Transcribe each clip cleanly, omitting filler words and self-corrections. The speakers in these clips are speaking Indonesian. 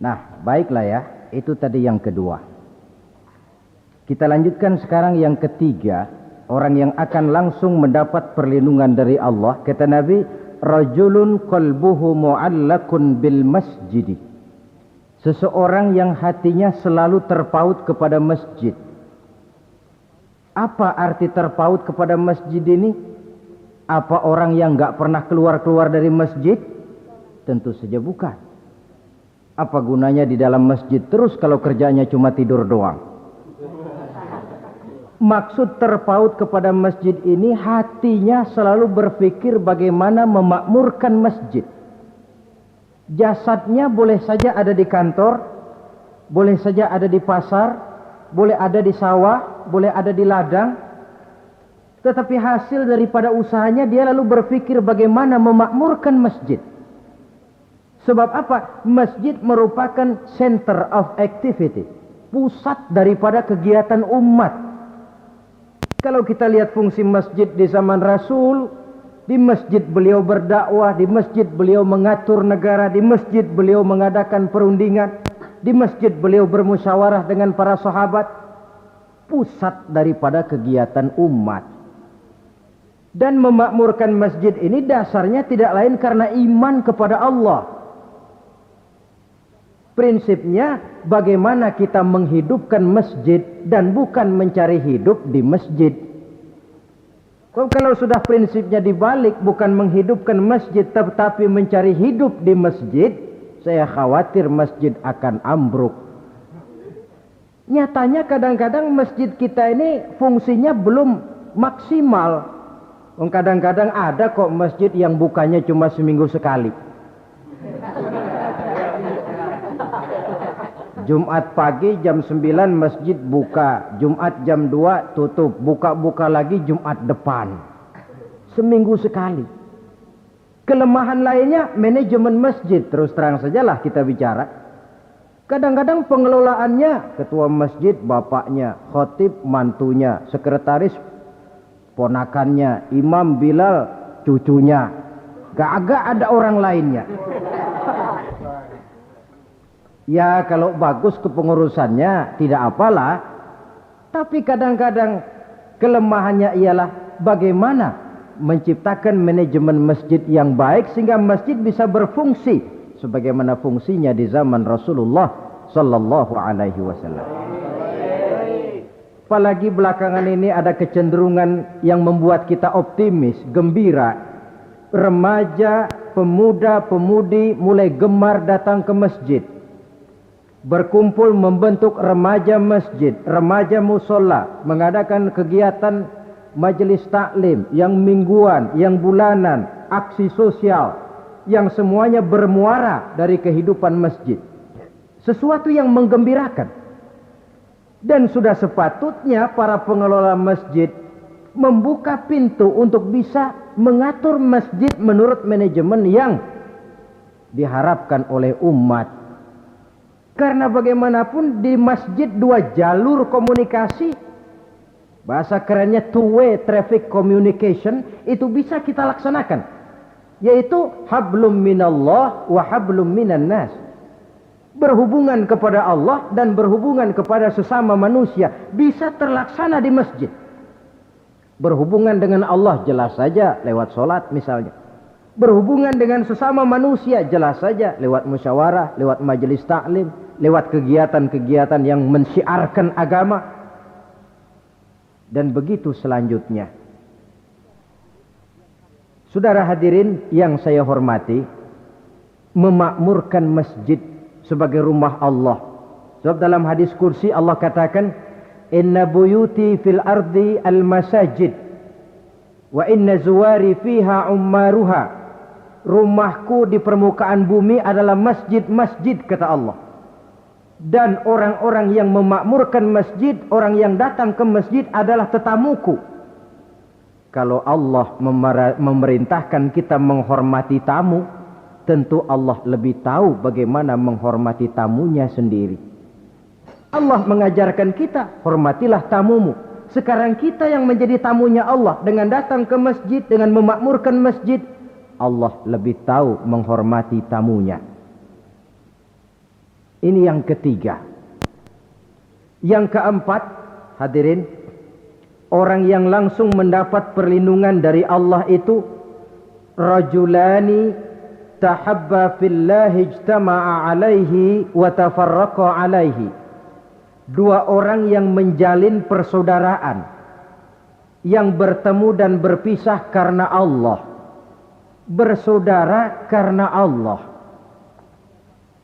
Nah, baiklah ya, itu tadi yang kedua. Kita lanjutkan sekarang yang ketiga, orang yang akan langsung mendapat perlindungan dari Allah. Kata Nabi, rajulun qalbuhu mu'allakun bil masjid. Seseorang yang hatinya selalu terpaut kepada masjid. Apa arti terpaut kepada masjid ini? Apa orang yang enggak pernah keluar-keluar dari masjid? Tentu saja bukan. Apa gunanya di dalam masjid terus kalau kerjanya cuma tidur doang? Maksud terpaut kepada masjid ini, hatinya selalu berpikir bagaimana memakmurkan masjid. Jasadnya boleh saja ada di kantor, boleh saja ada di pasar, boleh ada di sawah, boleh ada di ladang. Tetapi hasil daripada usahanya dia lalu berpikir bagaimana memakmurkan masjid. Sebab apa? Masjid merupakan center of activity, pusat daripada kegiatan umat. Kalau kita lihat fungsi masjid di zaman Rasul, di masjid beliau berdakwah, di masjid beliau mengatur negara, di masjid beliau mengadakan perundingan, di masjid beliau bermusyawarah dengan para sahabat. Pusat daripada kegiatan umat. Dan memakmurkan masjid ini dasarnya tidak lain karena iman kepada Allah. Prinsipnya bagaimana kita menghidupkan masjid dan bukan mencari hidup di masjid. Kalau sudah prinsipnya dibalik, bukan menghidupkan masjid tetapi mencari hidup di masjid, saya khawatir masjid akan ambruk. Nyatanya kadang-kadang masjid kita ini fungsinya belum maksimal. Kadang-kadang ada kok masjid yang bukanya cuma seminggu sekali. Jumat pagi jam 9 masjid buka, Jumat jam 2 tutup, buka-buka lagi Jumat depan. Seminggu sekali. Kelemahan lainnya manajemen masjid, terus terang sajalah kita bicara. Kadang-kadang pengelolaannya ketua masjid bapaknya, khotib mantunya, sekretaris ponakannya, imam Bilal cucunya. Gak ada orang lainnya. Ya kalau bagus kepengurusannya tidak apalah. Tapi kadang-kadang kelemahannya ialah bagaimana menciptakan manajemen masjid yang baik sehingga masjid bisa berfungsi sebagaimana fungsinya di zaman Rasulullah sallallahu alaihi wasallam. Apalagi belakangan ini ada kecenderungan yang membuat kita optimis, gembira. Remaja, pemuda, pemudi mulai gemar datang ke masjid. Berkumpul membentuk remaja masjid, remaja musola, mengadakan kegiatan majelis taklim yang mingguan, yang bulanan, aksi sosial, yang semuanya bermuara dari kehidupan masjid. Sesuatu yang menggembirakan. Dan sudah sepatutnya para pengelola masjid membuka pintu untuk bisa mengatur masjid menurut manajemen yang diharapkan oleh umat. Karena bagaimanapun di masjid dua jalur komunikasi, bahasa kerennya two-way traffic communication, itu bisa kita laksanakan. Yaitu hablum minallah wa hablum minan nas. Berhubungan kepada Allah dan berhubungan kepada sesama manusia bisa terlaksana di masjid. Berhubungan dengan Allah jelas saja lewat sholat misalnya. Berhubungan dengan sesama manusia jelas saja lewat musyawarah, lewat majelis taklim, lewat kegiatan-kegiatan yang mensyiarkan agama. Dan begitu selanjutnya. Saudara hadirin yang saya hormati, memakmurkan masjid sebagai rumah Allah. Sebab dalam hadis kursi Allah katakan, inna buyuti fil ardi al masajid wa inna zuwari fiha ummaruha. Rumahku di permukaan bumi adalah masjid-masjid, kata Allah. Dan orang-orang yang memakmurkan masjid, orang yang datang ke masjid adalah tetamuku. Kalau Allah memerintahkan kita menghormati tamu, tentu Allah lebih tahu bagaimana menghormati tamunya sendiri. Allah mengajarkan kita, hormatilah tamumu. Sekarang kita yang menjadi tamunya Allah dengan datang ke masjid, dengan memakmurkan masjid, Allah lebih tahu menghormati tamunya. Ini yang ketiga. Yang keempat, hadirin, orang yang langsung mendapat perlindungan dari Allah itu rajulani tahabba fillahi ijtama'a alaihi wa tafarraqa alaihi. Dua orang yang menjalin persaudaraan, yang bertemu dan berpisah karena Allah, bersaudara karena Allah.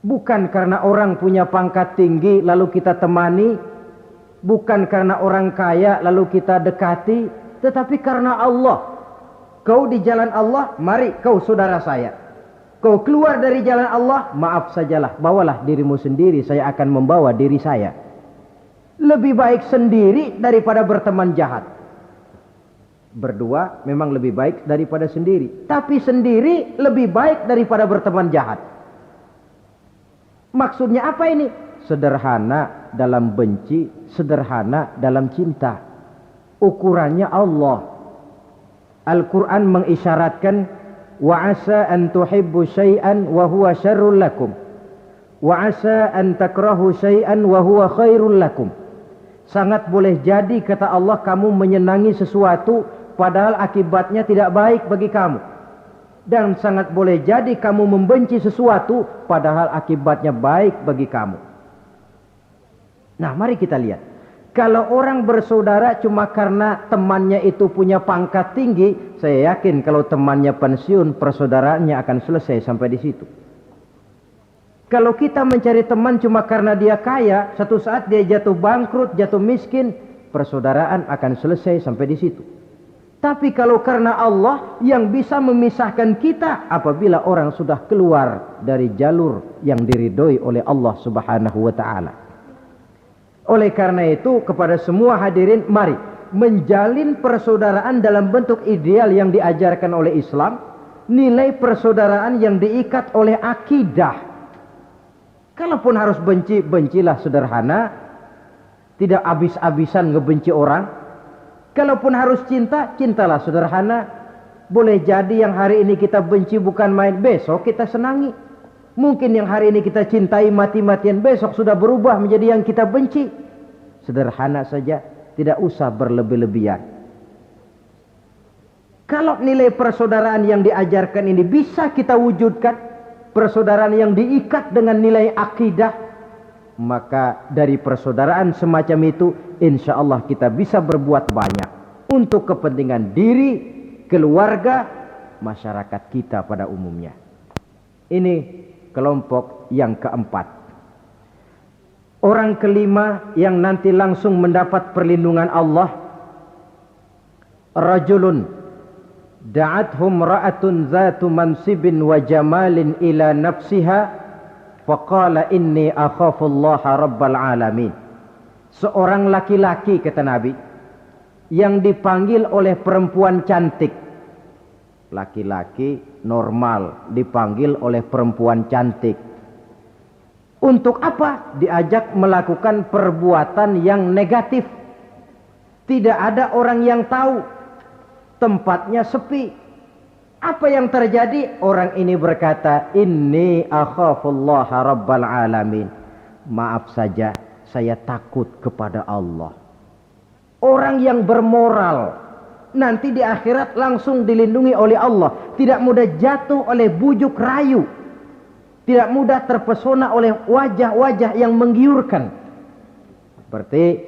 Bukan karena orang punya pangkat tinggi lalu kita temani, bukan karena orang kaya lalu kita dekati, tetapi karena Allah. Kau di jalan Allah, mari kau saudara saya. Kau keluar dari jalan Allah, maaf sajalah, bawalah dirimu sendiri, saya akan membawa diri saya. Lebih baik sendiri daripada berteman jahat. Berdua memang lebih baik daripada sendiri, tapi sendiri lebih baik daripada berteman jahat. Maksudnya apa ini? Sederhana dalam benci, sederhana dalam cinta. Ukurannya Allah. Al-Quran mengisyaratkan, wa asa an tuhibbu syai'an wa huwa syarrul lakum, wa asa an takrahu syai'an wa huwa khairul lakum. Sangat boleh jadi, kata Allah, kamu menyenangi sesuatu padahal akibatnya tidak baik bagi kamu. Dan sangat boleh jadi kamu membenci sesuatu padahal akibatnya baik bagi kamu. Nah, mari kita lihat. Kalau orang bersaudara cuma karena temannya itu punya pangkat tinggi, saya yakin kalau temannya pensiun, persaudaraannya akan selesai sampai di situ. Kalau kita mencari teman cuma karena dia kaya, satu saat dia jatuh bangkrut, jatuh miskin, persaudaraan akan selesai sampai di situ. Tapi kalau karena Allah yang bisa memisahkan kita apabila orang sudah keluar dari jalur yang diridhoi oleh Allah Subhanahu wa taala. Oleh karena itu, kepada semua hadirin, mari menjalin persaudaraan dalam bentuk ideal yang diajarkan oleh Islam, nilai persaudaraan yang diikat oleh akidah. Kalaupun harus benci, bencilah sederhana, tidak habis-habisan ngebenci orang. Kalaupun harus cinta, cintalah sederhana. Boleh jadi yang hari ini kita benci bukan main, besok kita senangi. Mungkin yang hari ini kita cintai mati-matian, besok sudah berubah menjadi yang kita benci. Sederhana saja, tidak usah berlebih-lebihan. Kalau nilai persaudaraan yang diajarkan ini bisa kita wujudkan, persaudaraan yang diikat dengan nilai akidah, maka dari persaudaraan semacam itu, insya Allah kita bisa berbuat banyak untuk kepentingan diri, keluarga, masyarakat kita pada umumnya. Ini kelompok yang keempat. Orang kelima yang nanti langsung mendapat perlindungan Allah, rajulun da'athum ra'atun zatu mansibin wa jamalin ila nafsiha faqala inni akhafullaha rabbal alamin. Seorang laki-laki, kata Nabi, yang dipanggil oleh perempuan cantik. Laki-laki normal dipanggil oleh perempuan cantik. Untuk apa? Diajak melakukan perbuatan yang negatif. Tidak ada orang yang tahu. Tempatnya sepi. Apa yang terjadi? Orang ini berkata, inni akhafullaha rabbal alamin. Maaf saja, saya takut kepada Allah. Orang yang bermoral nanti di akhirat langsung dilindungi oleh Allah. Tidak mudah jatuh oleh bujuk rayu. Tidak mudah terpesona oleh wajah-wajah yang menggiurkan. Seperti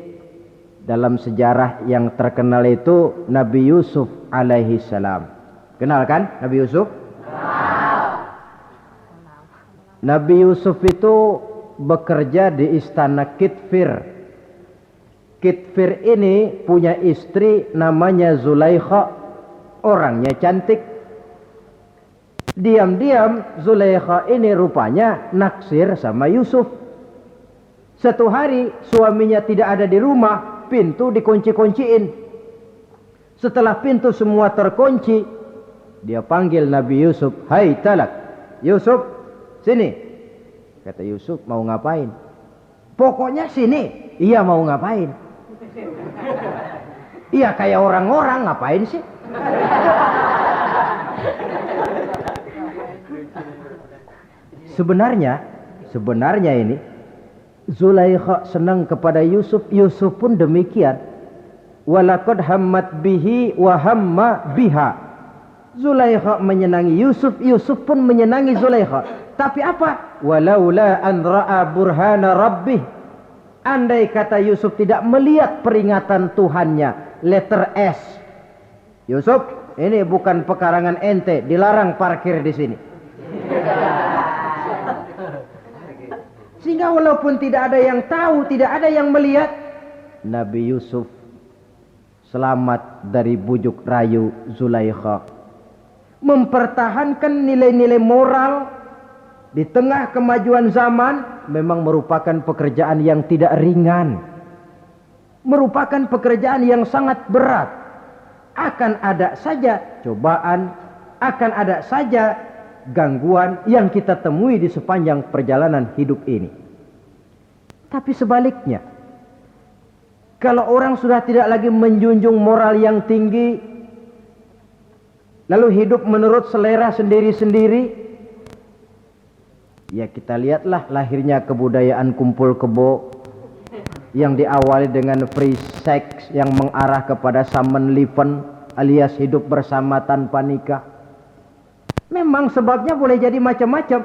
dalam sejarah yang terkenal itu Nabi Yusuf alaihi salam. Kenal kan Nabi Yusuf? Nabi Yusuf itu bekerja di istana Kitfir. Kitfir ini punya istri namanya Zulaikha. Orangnya cantik. Diam-diam Zulaikha ini rupanya naksir sama Yusuf. Satu hari suaminya tidak ada di rumah, pintu dikunci-kunciin. Setelah pintu semua terkunci, dia panggil Nabi Yusuf, "Hai Talak, Yusuf, sini." Kata Yusuf, "Mau ngapain?" "Pokoknya sini." "Iya, mau ngapain?" "Iya, kayak orang-orang, ngapain sih?" Sebenarnya ini Zulaikha senang kepada Yusuf, Yusuf pun demikian. Walaqad hammat bihi wa hamma biha. Zulaikha menyenangi Yusuf, Yusuf pun menyenangi Zulaikha. Tapi apa? Walaula an ra'a burhana rabbih. Andai kata Yusuf tidak melihat peringatan Tuhannya, letter S. Yusuf, ini bukan pekarangan ente, dilarang parkir di sini. Sehingga walaupun tidak ada yang tahu, tidak ada yang melihat, Nabi Yusuf selamat dari bujuk rayu Zulaikha. Mempertahankan nilai-nilai moral di tengah kemajuan zaman memang merupakan pekerjaan yang tidak ringan. Merupakan pekerjaan yang sangat berat. Akan ada saja cobaan, akan ada saja gangguan yang kita temui di sepanjang perjalanan hidup ini. Tapi sebaliknya, kalau orang sudah tidak lagi menjunjung moral yang tinggi, lalu hidup menurut selera sendiri-sendiri, ya kita lihatlah lahirnya kebudayaan kumpul kebo yang diawali dengan free sex yang mengarah kepada Samenleben alias hidup bersama tanpa nikah. Memang sebabnya boleh jadi macam-macam.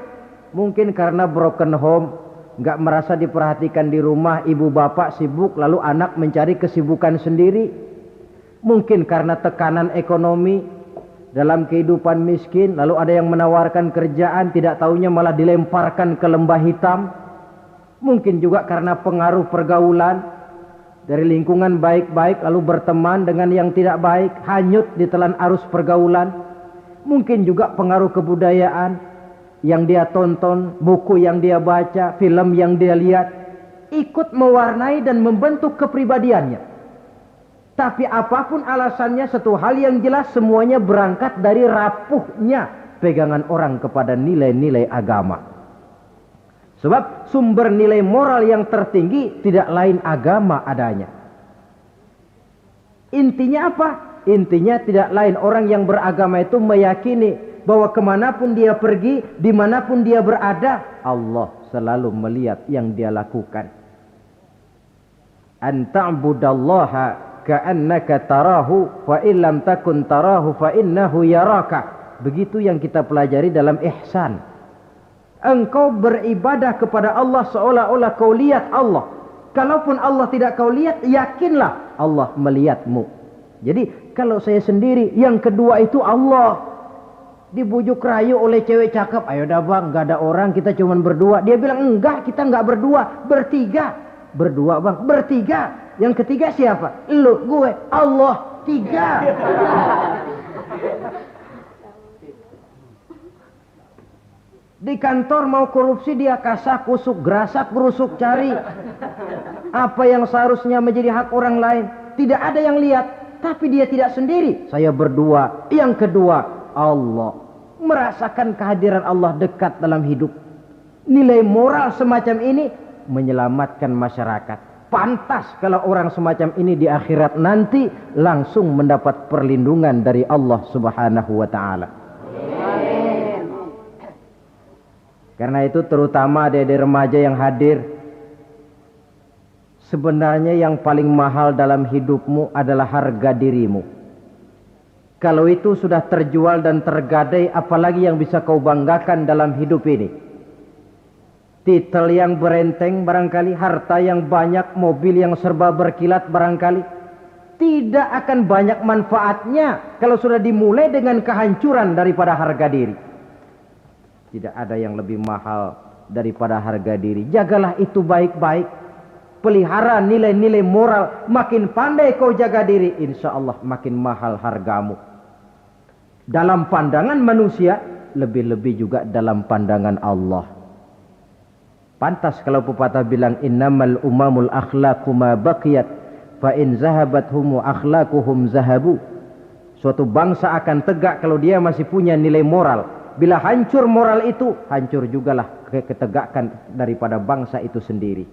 Mungkin karena broken home, nggak merasa diperhatikan di rumah, ibu bapak sibuk lalu anak mencari kesibukan sendiri. Mungkin karena tekanan ekonomi dalam kehidupan miskin, lalu ada yang menawarkan kerjaan, tidak taunya malah dilemparkan ke lembah hitam. Mungkin juga karena pengaruh pergaulan dari lingkungan baik-baik lalu berteman dengan yang tidak baik, hanyut di telan arus pergaulan. Mungkin juga pengaruh kebudayaan yang dia tonton, buku yang dia baca, film yang dia lihat, ikut mewarnai dan membentuk kepribadiannya. Tapi apapun alasannya, satu hal yang jelas, semuanya berangkat dari rapuhnya pegangan orang kepada nilai-nilai agama. Sebab sumber nilai moral yang tertinggi tidak lain agama adanya. Intinya apa? Intinya tidak lain, orang yang beragama itu meyakini bahwa kemanapun dia pergi, dimanapun dia berada, Allah selalu melihat yang dia lakukan. An ta'budallaha ka'annaka tarahu fa illam takun tarahu fa innahu yaraka. Begitu yang kita pelajari dalam ihsan. Engkau beribadah kepada Allah seolah-olah kau lihat Allah. Kalaupun Allah tidak kau lihat, yakinlah Allah melihatmu. Jadi kalau saya sendiri, yang kedua itu Allah. Dibujuk rayu oleh cewek cakep, ayo dah bang, gak ada orang, kita cuma berdua. Dia bilang enggak, kita enggak berdua, bertiga. Berdua bang, bertiga. Yang ketiga siapa? Lu, gue, Allah, tiga. Di kantor mau korupsi dia kasak kusuk, gerasak gerusuk cari apa yang seharusnya menjadi hak orang lain. Tidak ada yang lihat. Tapi dia tidak sendiri. Saya berdua. Yang kedua, Allah. Merasakan kehadiran Allah dekat dalam hidup. Nilai moral semacam ini menyelamatkan masyarakat. Pantas kalau orang semacam ini di akhirat nanti langsung mendapat perlindungan dari Allah Subhanahu wa ta'ala. Karena itu terutama adik-adik remaja yang hadir, sebenarnya yang paling mahal dalam hidupmu adalah harga dirimu. Kalau itu sudah terjual dan tergadai, apalagi yang bisa kau banggakan dalam hidup ini? Titel yang berenteng barangkali, harta yang banyak, mobil yang serba berkilat barangkali. Tidak akan banyak manfaatnya kalau sudah dimulai dengan kehancuran daripada harga diri. Tidak ada yang lebih mahal daripada harga diri. Jagalah itu baik-baik. Pelihara nilai-nilai moral. Makin pandai kau jaga diri, insya Allah makin mahal hargamu. Dalam pandangan manusia, lebih-lebih juga dalam pandangan Allah. Pantas kalau pepatah bilang, innamal umamul akhlaqu ma baqiyat, fa in zahabathum akhlaquhum zahabu. Suatu bangsa akan tegak kalau dia masih punya nilai moral. Bila hancur moral itu, hancur jugalah ketegakan daripada bangsa itu sendiri.